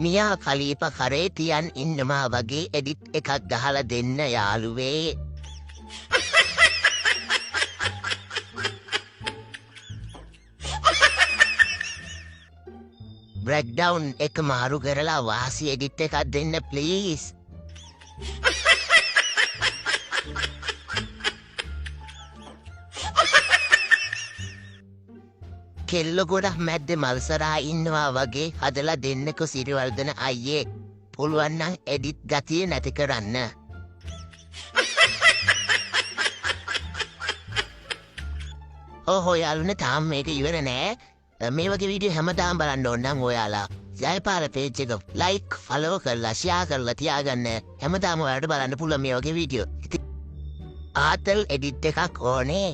මියා කලීප කරේ තියන් ඉන්නවා වගේ එඩිට් එකක් ගහලා දෙන්න යාළුවේ. බ්‍රෙක්ඩවුන් එක මාරු කරලා වාසි එඩිට් එකක් දෙන්න ප්ලීස්. කෙල්ල ගොඩක් මැද්ද මල්සරා ඉන්නවා වගේ හදලා දෙන්නකො සිරිවර්ධන අයියේ. පුළුවන් නම් එඩිට් ගතිය නැති කරන්න. යාළුවනේ තාම මේක ඉවර නෑ. මේ වගේ වීඩියෝ හැමදාම බලන්න ඕන නම් ඔයාලා ජයපාල පේජ් එක ලයික් ෆලෝ කරලා ෂෙයා කරලා තියාගන්න. හැමදාම ඔයාලට බලන්න පුළුවන් මේ වගේ වීඩියෝ. ආතල් එඩිට් එකක් ඕනේ.